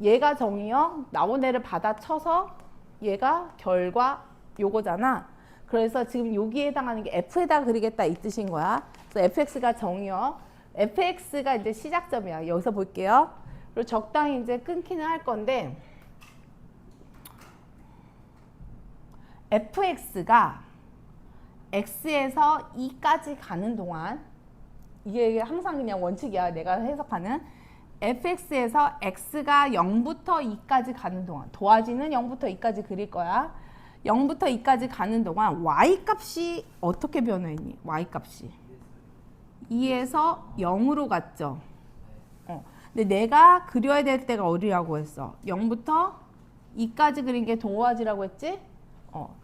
얘가 정의역, 나온 애를 받아쳐서 얘가 결과 요거잖아. 그래서 지금 여기에 해당하는 게 f에다 그리겠다 이 뜻인 거야. 그래서 fx가 정의역, fx가 이제 시작점이야. 여기서 볼게요. 그리고 적당히 이제 끊기는 할 건데 fx가 x에서 2까지 가는 동안 이게 항상 그냥 원칙이야. 내가 해석하는 fx에서 x가 0부터 2까지 가는 동안 도화지는 0부터 2까지 그릴 거야. 0부터 2까지 가는 동안 y값이 어떻게 변화했니? y값이 2에서 0으로 갔죠. 근데 내가 그려야 될 때가 어디라고 했어? 0부터 2까지 그린 게 도화지라고 했지?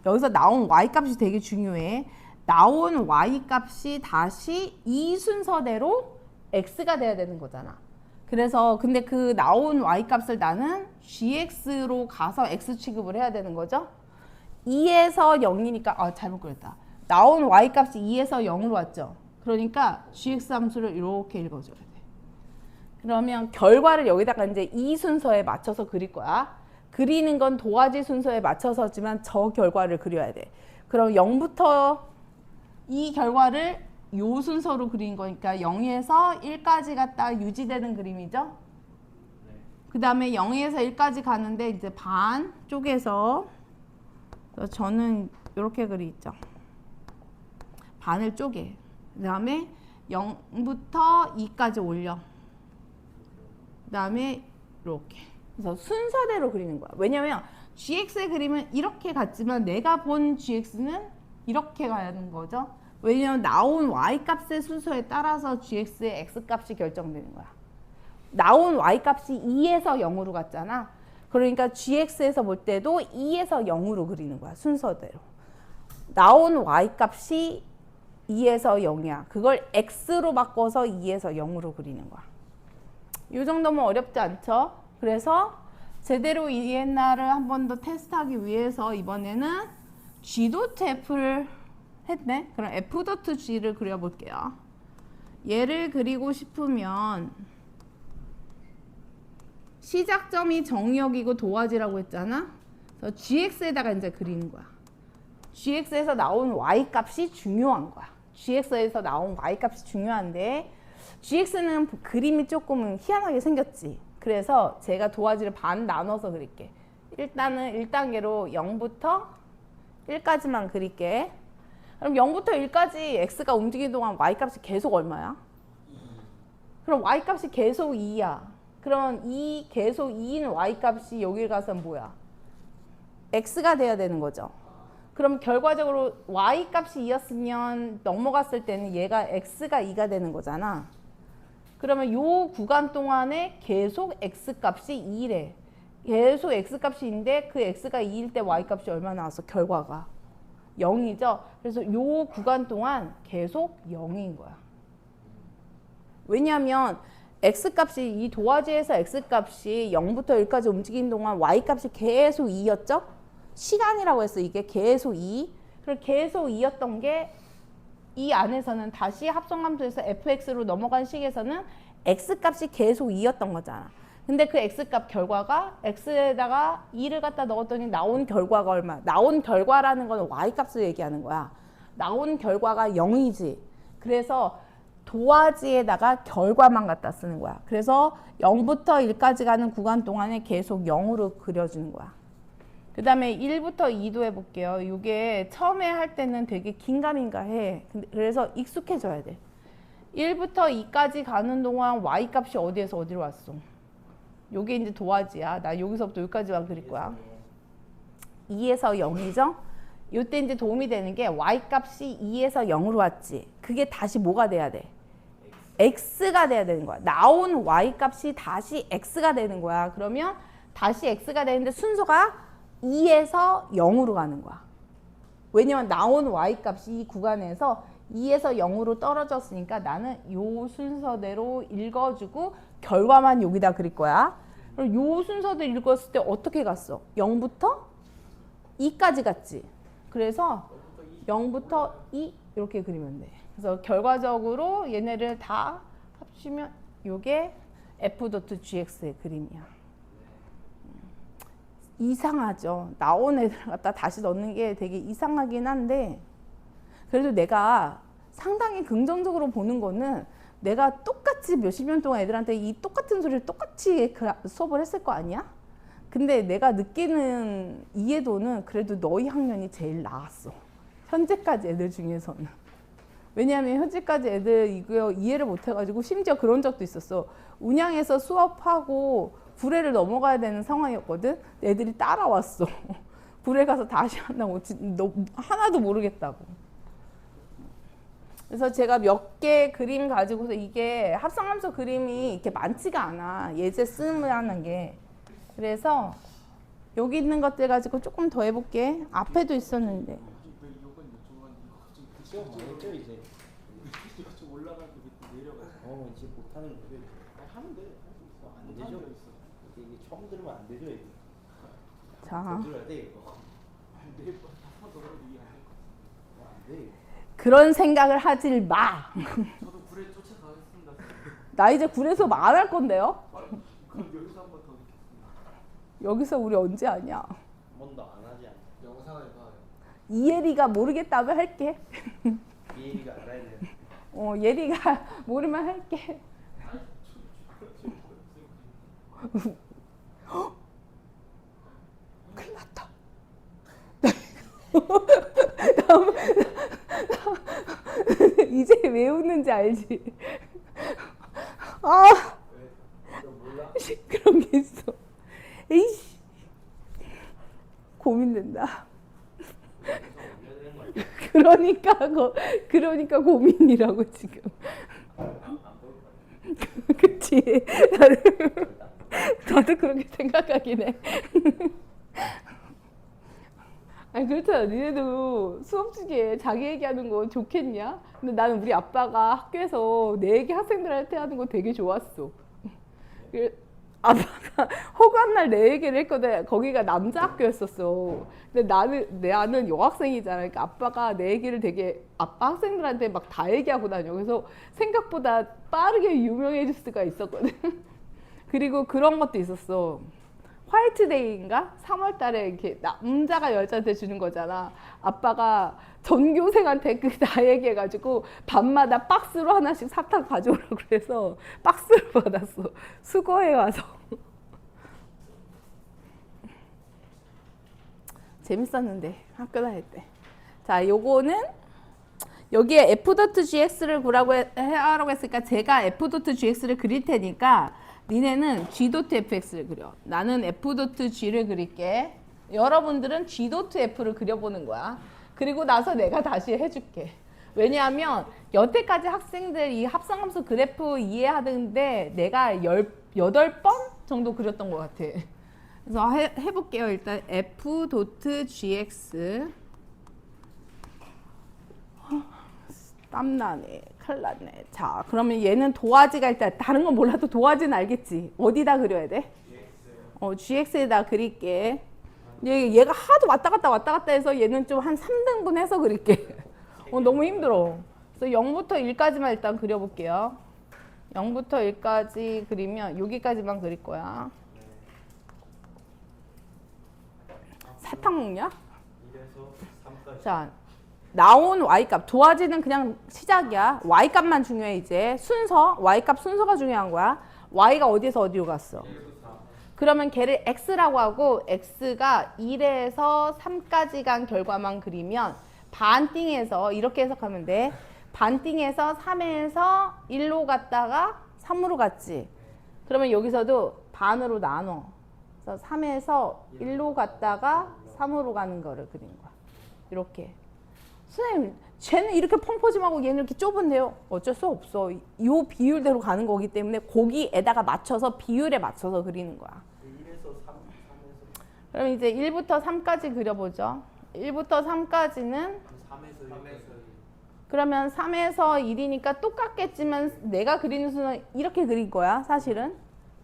여기서 나온 y값이 되게 중요해. 나온 y값이 다시 이 순서대로 x가 돼야 되는 거잖아. 그래서 근데 그 나온 y값을 나는 gx로 가서 x 취급을 해야 되는 거죠. 2에서 0이니까 잘못 그렸다. 나온 y값이 2에서 0으로 왔죠. 그러니까 gx 함수를 이렇게 읽어줘야 돼. 그러면 결과를 여기다가 이제 이 순서에 맞춰서 그릴 거야. 그리는 건 도화지 순서에 맞춰서지만 저 결과를 그려야 돼. 그럼 0부터 이 결과를 요 순서로 그린 거니까 0에서 1까지 갔다 유지되는 그림이죠. 그 다음에 0에서 1까지 가는데 이제 반 쪼개서 저는 이렇게 그리죠. 반을 쪼개. 그 다음에 0부터 2까지 올려. 그 다음에 이렇게. 그래서 순서대로 그리는 거야. 왜냐면 gx의 그림은 이렇게 갔지만 내가 본 gx는 이렇게 가는 거죠. 왜냐면 나온 y값의 순서에 따라서 gx의 x값이 결정되는 거야. 나온 y값이 2에서 0으로 갔잖아. 그러니까 gx에서 볼 때도 2에서 0으로 그리는 거야. 순서대로. 나온 y값이 2에서 0이야. 그걸 x로 바꿔서 2에서 0으로 그리는 거야. 이 정도면 어렵지 않죠? 그래서 제대로 이해했나를 한 번 더 테스트하기 위해서 이번에는 g.f를 했네. 그럼 f.g를 그려볼게요. 얘를 그리고 싶으면 시작점이 정의역이고 도화지라고 했잖아. 그래서 gx에다가 이제 그리는 거야. gx에서 나온 y값이 중요한 거야. gx에서 나온 y값이 중요한데 gx는 그림이 조금 희한하게 생겼지. 그래서 제가 도화지를 반 나눠서 그릴게. 일단은 1단계로 0부터 1까지만 그릴게. 그럼 0부터 1까지 x가 움직이는 동안 y값이 계속 얼마야? 그럼 y값이 계속 2야. 그럼 이 계속 2인 y값이 여기 가서 뭐야? x가 돼야 되는 거죠. 그럼 결과적으로 y값이 2였으면 넘어갔을 때는 얘가 x가 2가 되는 거잖아. 그러면 요 구간 동안에 계속 x값이 2래. 계속 x값이 2인데 그 x가 2일 때 y값이 얼마 나왔어? 결과가 0이죠. 그래서 요 구간 동안 계속 0인 거야. 왜냐하면 x값이 이 도화지에서 x값이 0부터 1까지 움직이는 동안 y값이 계속 2였죠. 시간이라고 했어. 이게 계속 2. 그리고 계속 2였던 게 이 안에서는 다시 합성함수에서 fx로 넘어간 식에서는 x값이 계속 2였던 거잖아. 근데 그 x값 결과가 x에다가 2를 갖다 넣었더니 나온 결과가 얼마? 나온 결과라는 건 y값을 얘기하는 거야. 나온 결과가 0이지. 그래서 도화지에다가 결과만 갖다 쓰는 거야. 그래서 0부터 1까지 가는 구간 동안에 계속 0으로 그려주는 거야. 그 다음에 1부터 2도 해볼게요. 이게 처음에 할 때는 되게 긴가민가 해. 그래서 익숙해져야 돼. 1부터 2까지 가는 동안 y값이 어디에서 어디로 왔어? 요게 이제 도화지야. 나 여기서부터 여기까지만 그릴 거야. 2에서 0이죠? 요때 이제 도움이 되는 게 y값이 2에서 0으로 왔지. 그게 다시 뭐가 돼야 돼? x가 돼야 되는 거야. 나온 y값이 다시 x가 되는 거야. 그러면 다시 x가 되는데 순서가 2에서 0으로 가는 거야. 왜냐면 나온 y값이 이 구간에서 2에서 0으로 떨어졌으니까 나는 요 순서대로 읽어주고 결과만 여기다 그릴 거야. 그럼 요 순서대로 읽었을 때 어떻게 갔어? 0부터 2까지 갔지. 그래서 0부터 2 이렇게 그리면 돼. 그래서 결과적으로 얘네를 다 합치면 요게 f.gx의 그림이야. 이상하죠. 나온 애들 갖다 다시 넣는 게 되게 이상하긴 한데 그래도 내가 상당히 긍정적으로 보는 거는 내가 똑같이 몇십 년 동안 애들한테 이 똑같은 소리를 똑같이 수업을 했을 거 아니야? 근데 내가 느끼는 이해도는 그래도 너희 학년이 제일 나았어. 현재까지 애들 중에서는. 왜냐하면 현재까지 애들 이거 이해를 못 해가지고 심지어 그런 적도 있었어. 운양에서 수업하고 구례를 넘어가야 되는 상황이었거든. 애들이 따라왔어. 구례 가서 다시 한다고 너 하나도 모르겠다고. 그래서 제가 몇 개 그림 가지고서 이게 합성함수 그림이 이렇게 많지가 않아. 예제 쓰는 게. 그래서 여기 있는 것들 가지고 조금 더 해볼게. 앞에도 있었는데. 왜 이건 여쭤봤는데 이거 갑자기 시험 잘했죠 이제. 이거 좀 올라가고 밑에 내려가고. 이제 못하는 거예요. 하면 돼. 안 되죠. 이게 처음 들으면 안 되죠 이거. 자, 들어야 돼 이거. 내일 하나도 이해 안 돼. 이거. 그런 생각을 하질 마. 저도 불에 쫓아가겠습니다. 나 이제 구례 수업 안 할 건데요. 그럼 여기서 한 번 더 듣겠습니다. 여기서 우리 언제 하냐. 한 번도 안 하지 않아. 영상을 봐요. 이예리가 모르겠다면 할게. 이해가 알아야 돼. 예리가 모르면 할게. 큰일 났다. 이제 왜 웃는지 알지? 아, 너 몰라? 그런 게 있어. 에이씨, 고민된다. 그러니까 고민이라고 지금. 그치? 나도 그렇게 생각하긴 해. 아니 그렇잖아. 니네도 수업 중에 자기 얘기하는 거 좋겠냐? 근데 나는 우리 아빠가 학교에서 내 얘기 학생들한테 하는 거 되게 좋았어. 아빠가 허구한 날 내 얘기를 했거든. 거기가 남자 학교였었어. 근데 나는 여학생이잖아. 그러니까 아빠가 내 얘기를 되게 아빠 학생들한테 막 다 얘기하고 다녀. 그래서 생각보다 빠르게 유명해질 수가 있었거든. 그리고 그런 것도 있었어. 화이트데이인가? 3월 달에 이렇게 남자가 여자한테 주는 거잖아. 아빠가 전교생한테 그 다 얘기해가지고 밤마다 박스로 하나씩 사탕 가져오라고 그래서 박스를 받았어. 수거해 와서. 재밌었는데 학교 다닐 때. 자, 요거는 여기에 f.gx를 구라고 하라고 했으니까 제가 f.gx를 그릴 테니까 니네는 g.fx를 그려. 나는 f.g를 그릴게. 여러분들은 g.f를 그려보는 거야. 그리고 나서 내가 다시 해줄게. 왜냐하면 여태까지 학생들 이 합성함수 그래프 이해하는데 내가 18번 정도 그렸던 것 같아. 그래서 해볼게요. 일단 f.gx 땀나네. 큰일 났네. 자, 그러면 얘는 도화지가 일단 다른 건 몰라도 도화지는 알겠지? 어디다 그려야 돼? gx에다 그릴게. 얘가 하도 왔다 갔다 해서 얘는 좀 한 3등분 해서 그릴게. 너무 힘들어. 그래서 0부터 1까지만 일단 그려볼게요. 0부터 1까지 그리면 여기까지만 그릴 거야. 사탕 먹냐? 1에서 3까지. 자, 나온 y값. 도화지는 그냥 시작이야. y값만 중요해 이제. 순서, y값 순서가 중요한 거야. y가 어디에서 어디로 갔어? 그러면 걔를 x라고 하고 x가 1에서 3까지 간 결과만 그리면 반띵해서 이렇게 해석하면 돼. 반띵해서 3에서 1로 갔다가 3으로 갔지. 그러면 여기서도 반으로 나눠. 그래서 3에서 1로 갔다가 3으로 가는 거를 그린 거야. 이렇게. 선생님, 쟤는 이렇게 펑퍼짐하고 얘는 이렇게 좁은데요. 어쩔 수 없어. 이 비율대로 가는 거기 때문에 거기에다가 맞춰서 비율에 맞춰서 그리는 거야. 1에서 3, 3에서 그럼 이제 1부터 3까지 그려보죠. 1부터 3까지는 3에서 1에서 그러면 3에서 1이니까 똑같겠지만 내가 그리는 수는 이렇게 그릴 거야. 사실은.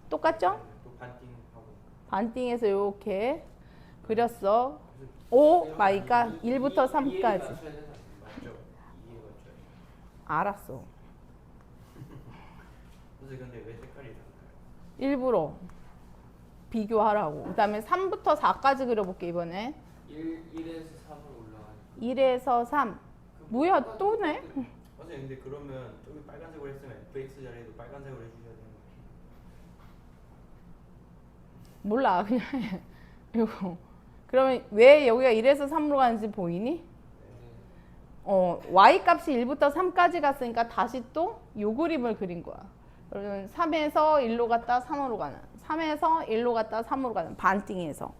똑같죠? 또 반띵하고. 반띵해서 이렇게 그렸어. 오 마이 갓. 1부터 3까지. 맞죠? 이해가 좀. 알았어. 선생님 근데 왜 색깔이 다를까요? 일부러 비교하라고. 그 다음에 3부터 4까지 그려볼게 이번에. 1에서 3으로 올라가니까 1에서 3. 뭐야 또네? 선생님 근데 그러면 저기 빨간색으로 했으면 fx 자리에도 빨간색으로 해주셔야 되는 거예요. 몰라 그냥 해. 이거 그러면 왜 여기가 1에서 3으로 가는지 보이니? y 값이 1부터 3까지 갔으니까 다시 또 요 그림을 그린 거야. 그러면 3에서 1로 갔다 3으로 가는 3에서 1로 갔다 3으로 가는 반띵해서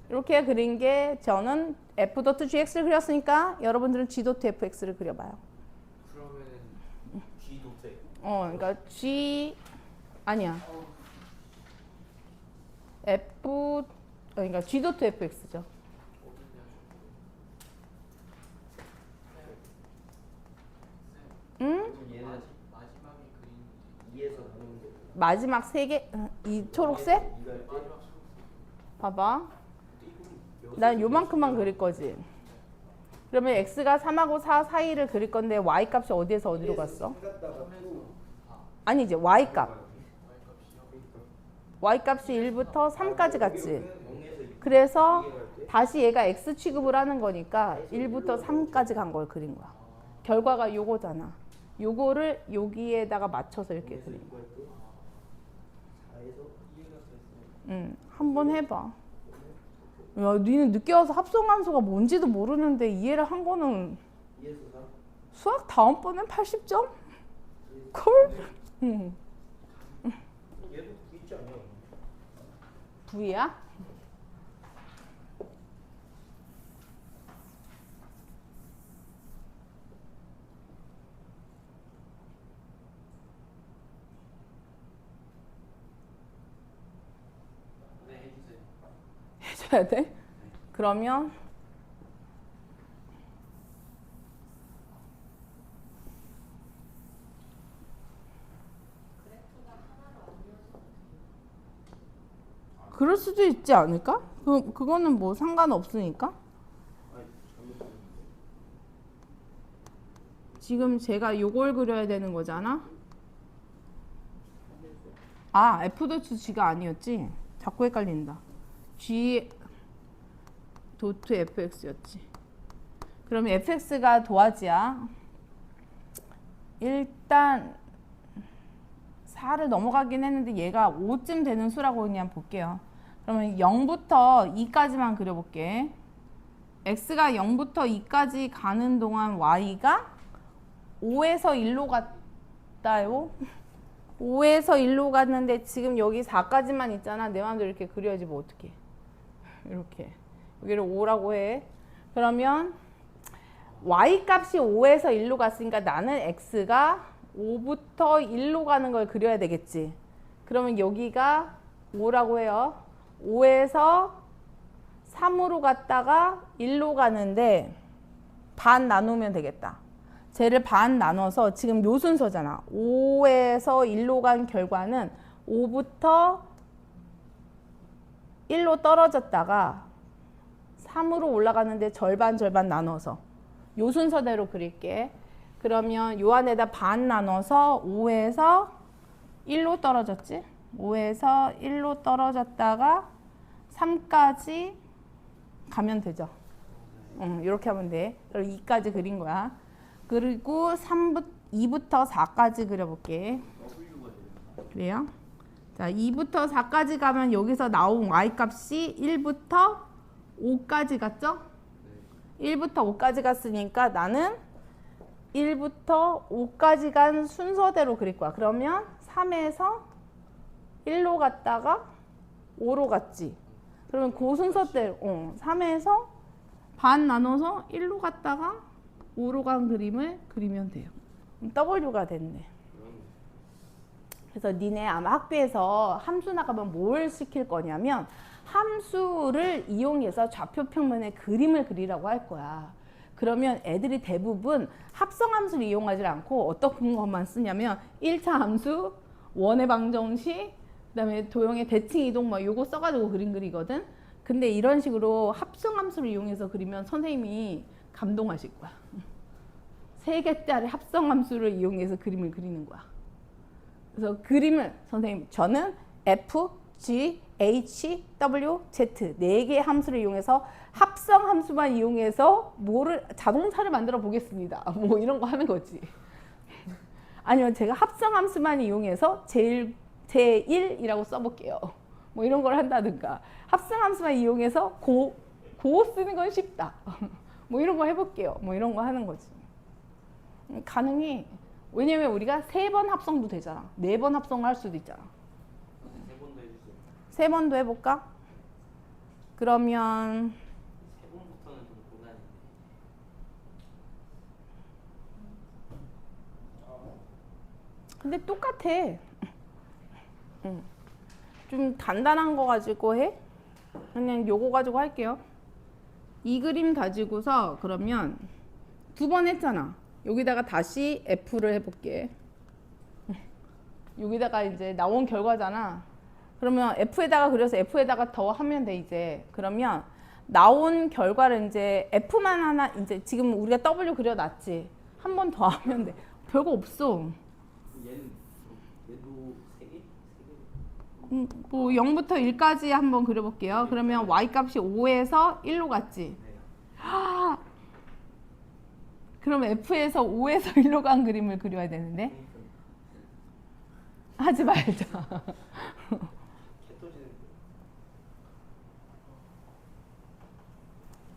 이렇게 그린 게 저는 f.gx를 그렸으니까 여러분들은 g.fx를 그려봐요. 그러면은 g 도색. 그러니까 g 아니야. 그러니까 g.fx죠. 응? 얘는 마지막에 그린 2에서 나누는 게 마지막 세 개, 이 초록색? 이거 할 때. 마지막 초록색. 봐봐. 난 요만큼만 그릴 거지. 그러면 x가 3하고 4 사이를 그릴 건데 y 값이 어디에서 어디로 갔어? 아니지, y 값. y 값이 1부터 3까지 갔지. 그래서 다시 얘가 x 취급을 하는 거니까 1부터 3까지 간 걸 그린 거야. 결과가 요거잖아. 요거를 여기에다가 맞춰서 이렇게 그린 거야. 한번 해봐. 야, 니는 늦게 와서 합성함수가 뭔지도 모르는데 이해를 한 거는 수학 다음번엔 80점? 콜? 응. 얘도 있지 않냐? V야? 네, 해주세요. 해줘야 돼? 그러면 그럴 수도 있지 않을까? 그거는 뭐 상관없으니까. 지금 제가 요걸 그려야 되는 거잖아. 아, f.g가 아니었지? 자꾸 헷갈린다. g 도트 fx였지. 그럼 fx가 도화지야. 일단 4를 넘어가긴 했는데 얘가 5쯤 되는 수라고 그냥 볼게요. 그러면 0부터 2까지만 그려볼게. x가 0부터 2까지 가는 동안 y가 5에서 1로 갔다요. 5에서 1로 갔는데 지금 여기 4까지만 있잖아. 내 마음대로 이렇게 그려야지 뭐 어떡해. 이렇게 여기를 5라고 해. 그러면 y 값이 5에서 1로 갔으니까 나는 x가 5부터 1로 가는 걸 그려야 되겠지. 그러면 여기가 5라고 해요. 5에서 3으로 갔다가 1로 가는데 반 나누면 되겠다. 쟤를 반 나눠서 지금 요 순서잖아. 5에서 1로 간 결과는 5부터 1로 떨어졌다가 3으로 올라가는데 절반 나눠서 요 순서대로 그릴게. 그러면 요 안에다 반 나눠서 5에서 1로 떨어졌지? 5에서 1로 떨어졌다가 3까지 가면 되죠. 이렇게 하면 돼. 그리고 2까지 그린 거야. 그리고 2부터 4까지 그려볼게. 그래요? 자, 2부터 4까지 가면 여기서 나온 y 값이 1부터 5까지 갔죠? 1부터 5까지 갔으니까 나는 1부터 5까지 간 순서대로 그릴 거야. 그러면 3에서 1로 갔다가 5로 갔지. 그러면 그 순서대로 3에서 반 나눠서 1로 갔다가 5로 간 그림을 그리면 돼요. W가 됐네. 그래서 니네 아마 학교에서 함수 나가면 뭘 시킬 거냐면 함수를 이용해서 좌표 평면에 그림을 그리라고 할 거야. 그러면 애들이 대부분 합성함수를 이용하지 않고 어떤 것만 쓰냐면 1차 함수, 원의 방정식, 그다음에 도형의 대칭 이동 막 요거 써가지고 그림 그리거든. 근데 이런 식으로 합성함수를 이용해서 그리면 선생님이 감동하실 거야. 3개짜리 합성함수를 이용해서 그림을 그리는 거야. 그래서 그림을 선생님 저는 F, G, H, W, Z 4개의 함수를 이용해서 합성 함수만 이용해서 뭐를 자동차를 만들어 보겠습니다. 뭐 이런 거 하는 거지. 아니면 제가 합성함수만 이용해서 제1이라고 써볼게요. 뭐 이런 걸 한다든가. 합성함수만 이용해서 고 쓰는 건 쉽다. 뭐 이런 거 해볼게요. 뭐 이런 거 하는 거지. 가능해. 왜냐면 우리가 3번 합성도 되잖아. 4번 합성할 수도 있잖아. 3번도 해주세요. 3번도 해볼까? 그러면 3번부터는 좀 곤란한데. 근데 똑같아. 좀 간단한 거 가지고 해. 그냥 요거 가지고 할게요. 이 그림 가지고서 그러면 2번 했잖아. 여기다가 다시 F를 해볼게. 여기다가 이제 나온 결과잖아. 그러면 F에다가 그려서 F에다가 더 하면 돼 이제. 그러면 나온 결과를 이제 F만 하나 이제 지금 우리가 W 그려놨지. 한 번 더 하면 돼. 별거 없어. 얘도 3개? 뭐 0부터 1까지 한번 그려볼게요. 그러면 y 값이 5에서 1로 갔지. 하! 그럼 F에서 5에서 1로 간 그림을 그려야 되는데 하지 말자.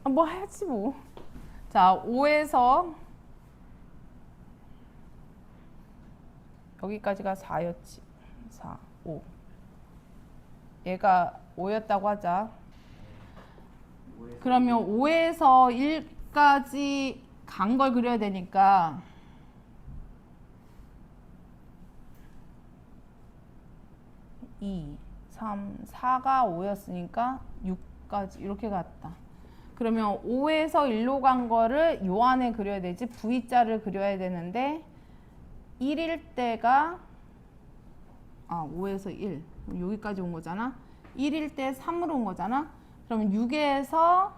뭐 해야지 뭐. 자, 5에서 여기까지가 4였지. 4, 5. 얘가 5였다고 하자. 그러면 5에서 1까지 간 걸 그려야 되니까 2, 3, 4가 5였으니까 6까지 이렇게 갔다. 그러면 5에서 1로 간 거를 요 안에 그려야 되지. V자를 그려야 되는데 1일 때가 5에서 1 여기까지 온 거잖아. 1일 때 3으로 온 거잖아. 그러면 6에서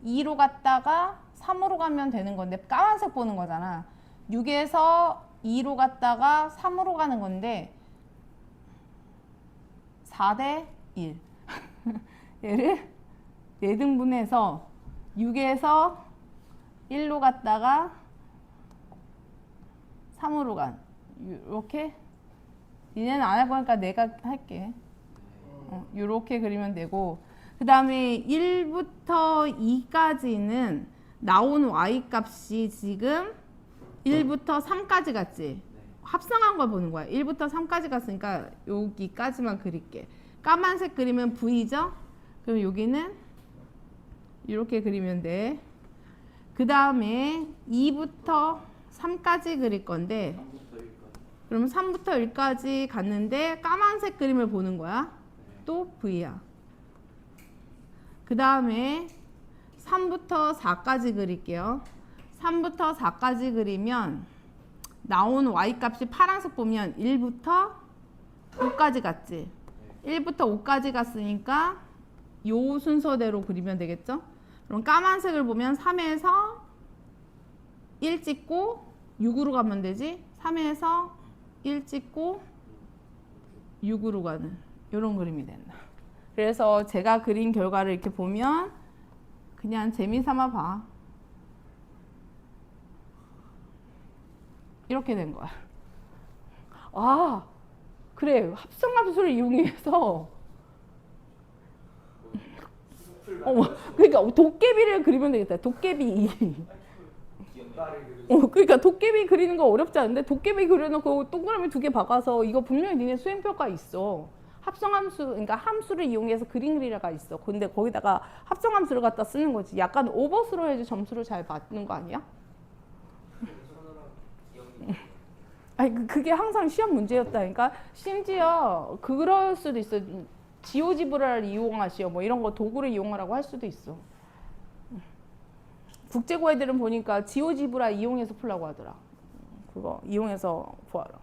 2로 갔다가 3으로 가면 되는 건데 까만색 보는 거잖아. 6에서 2로 갔다가 3으로 가는 건데 4대 1 얘를 4등분해서 6에서 1로 갔다가 3으로 간 이렇게 얘는 안 할 거니까 내가 할게. 이렇게 그리면 되고 그 다음에 1부터 2까지는 나온 y 값이 지금 1부터 3까지 갔지. 합성한 걸 보는 거야. 1부터 3까지 갔으니까 여기까지만 그릴게. 까만색 그리면 V죠? 그럼 여기는 이렇게 그리면 돼. 그 다음에 2부터 3까지 그릴 건데 그러면 3부터 1까지 갔는데 까만색 그림을 보는 거야. 또 V야. 그 다음에 3부터 4까지 그릴게요. 3부터 4까지 그리면 나온 y 값이 파란색 보면 1부터 5까지 갔지. 1부터 5까지 갔으니까 요 순서대로 그리면 되겠죠? 그럼 까만색을 보면 3에서 1 찍고 6으로 가면 되지. 3에서 1 찍고 6으로 가는 이런 그림이 된다. 그래서 제가 그린 결과를 이렇게 보면 그냥 재미삼아 봐. 이렇게 된 거야. 아, 그래. 합성함수를 이용해서 그러니까 도깨비를 그리면 되겠다. 도깨비. 그러니까 도깨비 그리는 거 어렵지 않은데 도깨비 그려놓고 동그라미 2개 박아서 이거 분명히 니네 수행평가 있어. 합성함수, 그러니까 함수를 이용해서 그림 그리라가 있어. 근데 거기다가 합성함수를 갖다 쓰는 거지. 약간 오버스로 해야지 점수를 잘 받는 거 아니야? 아니 그게 항상 시험 문제였다니까. 심지어 그럴 수도 있어. 지오지브라를 이용하시오. 뭐 이런 거 도구를 이용하라고 할 수도 있어. 국제고 애들은 보니까 지오지브라 이용해서 풀라고 하더라. 그거 이용해서 보아라.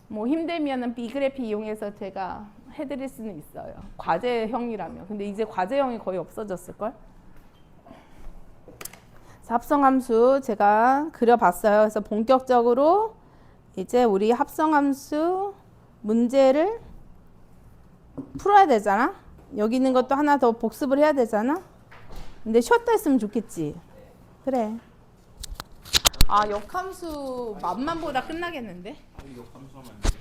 뭐 힘들면은 비그래피 이용해서 제가 해드릴 수는 있어요. 과제형이라면. 근데 이제 과제형이 거의 없어졌을걸? 합성함수 제가 그려봤어요. 그래서 본격적으로 이제 우리 합성함수 문제를 풀어야 되잖아. 여기 있는 것도 하나 더 복습을 해야 되잖아. 근데 쉬었다 했으면 좋겠지. 그래. 아 역함수 맛만 보다 끝나겠는데? 이거 감수하면 안 돼.